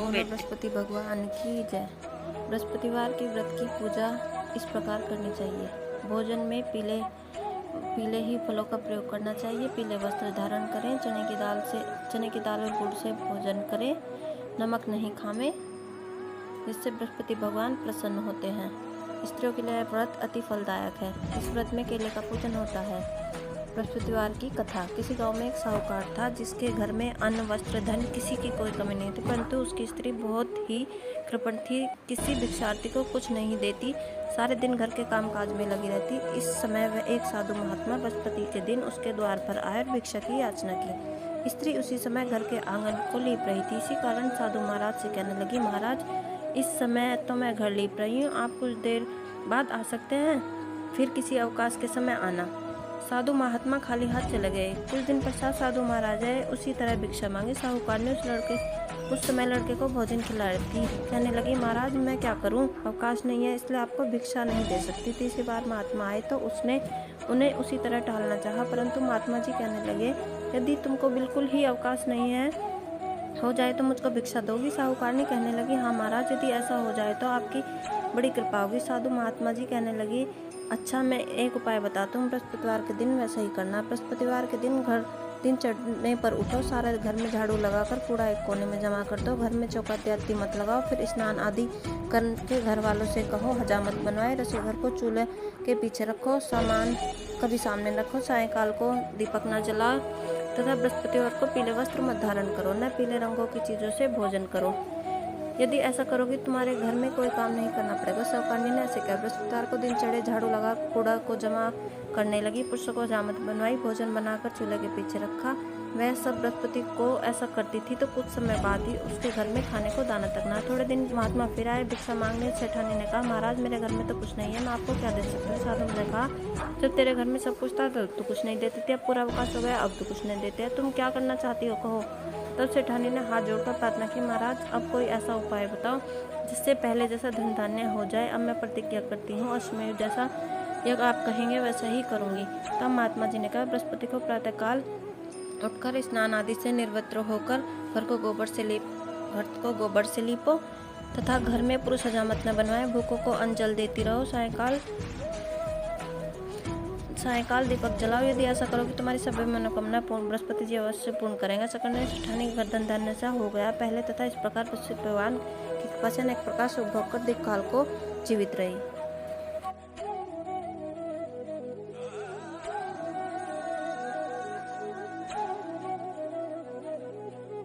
बोलो बृहस्पति भगवान की जय। बृहस्पतिवार के व्रत की पूजा इस प्रकार करनी चाहिए। भोजन में पीले ही फलों का प्रयोग करना चाहिए। पीले वस्त्र धारण करें। चने की दाल और गुड़ से भोजन करें। नमक नहीं खाएं, जिससे बृहस्पति भगवान प्रसन्न होते हैं। स्त्रियों के लिए व्रत अति फलदायक है। इस व्रत में केले का पूजन होता है। बृहस्पतिवार की कथा। किसी गांव में एक साहूकार था, जिसके घर में अन्न, वस्त्र, धन किसी की कोई कमी नहीं थी, परंतु उसकी स्त्री बहुत ही कृपण थी। किसी भिक्षार्थी को कुछ नहीं देती, सारे दिन घर के कामकाज में लगी रहती। इस समय वह एक साधु महात्मा बृहस्पति के दिन उसके द्वार पर आए और भिक्षा की याचना की। स्त्री उसी समय घर के आंगन को लीप रही थी। इसी कारण साधु महाराज से कहने लगी, महाराज, इस समय तो मैं घर लीप रही हूँ, आप कुछ देर बाद आ सकते हैं, फिर किसी अवकाश के समय आना। साधु महात्मा खाली हाथ चले गए। कुछ दिन पश्चात साधु महाराज आए, उसी तरह भिक्षा मांगी। साहूकार ने उस समय लड़के को भोजन खिला रही थी। कहने लगी, महाराज, मैं क्या करूं, अवकाश नहीं है, इसलिए आपको भिक्षा नहीं दे सकती। तीसरी बार महात्मा आए तो उसने उन्हें उसी तरह टालना चाहा, परंतु महात्मा जी कहने लगे, यदि तुमको बिल्कुल ही अवकाश नहीं हो जाए तो मुझको भिक्षा दोगी। साहूकार ने कहने लगी, हाँ महाराज, यदि ऐसा हो जाए तो आपकी बड़ी कृपा होगी। साधु महात्मा जी कहने लगी, अच्छा, मैं एक उपाय बताता हूँ, बृहस्पतिवार के दिन वैसा ही करना। बृहस्पतिवार के दिन चढ़ने पर उठो, सारे घर में झाड़ू लगाकर कूड़ा एक कोने में जमा कर दो। घर में चौका त्याती मत लगाओ। फिर स्नान आदि करके घर वालों से कहो हजामत बनवाए। रसोई घर को चूल्हे के पीछे रखो, सामान कभी सामने रखो। सायंकाल को दीपक न जलाओ तथा बृहस्पतिवार को पीले वस्त्र मत धारण करो। न पीले रंगों की चीज़ों से भोजन करो। यदि ऐसा करोगे तुम्हारे घर में कोई काम नहीं करना पड़ेगा। साहूकारनी ने ऐसे किया। बृहस्पतिवार को दिन चढ़े, झाड़ू लगा कूड़ा को जमा करने लगी। पुरुषों को हजामत बनवाई, भोजन बनाकर चूल्हे के पीछे रखा। वह सब बृहस्पति को ऐसा करती थी तो कुछ समय बाद ही उसके घर में खाने को दाना तक ना। थोड़े दिन महात्मा फिर आए भिक्षा मांगने। सेठानी ने कहा, महाराज, मेरे घर में तो कुछ नहीं है, मैं आपको क्या दे सकती हूँ। साधु ने कहा, जब तेरे घर में सब कुछ था तब तो कुछ नहीं देती थी, अब पूरा अवकाश हो गया, अब तो कुछ नहीं देते। तुम क्या करना चाहती हो, कहो। तब सेठानी ने हाथ जोड़कर प्रार्थना की, महाराज, अब कोई ऐसा उपाय बताओ जिससे पहले जैसा धन धान्य हो जाए। अब मैं प्रतिज्ञा करती हूँ, अश्वमेध जैसा यज्ञ आप कहेंगे वैसा ही करूँगी। तब महात्मा जी ने कहा, बृहस्पति को प्रातःकाल उठकर स्नान आदि से निर्वस्त्र होकर घर को गोबर से लीपो तथा घर में पुरुष हजामत न बनवाए। भूखों को अन्न जल देती रहो। सायंकाल दीपक जलाओ। यदि ऐसा करोगे तुम्हारी सभी मनोकामना बृहस्पति जी अवश्य पूर्ण करेंगे। ऐसा करने से सेठानी गर्दन धन्य सा हो गया पहले तथा इस प्रकार बृहस्पति भगवान की कृपा से अनेक प्रकार से उपभोग कर दीर्घकाल को जीवित रही।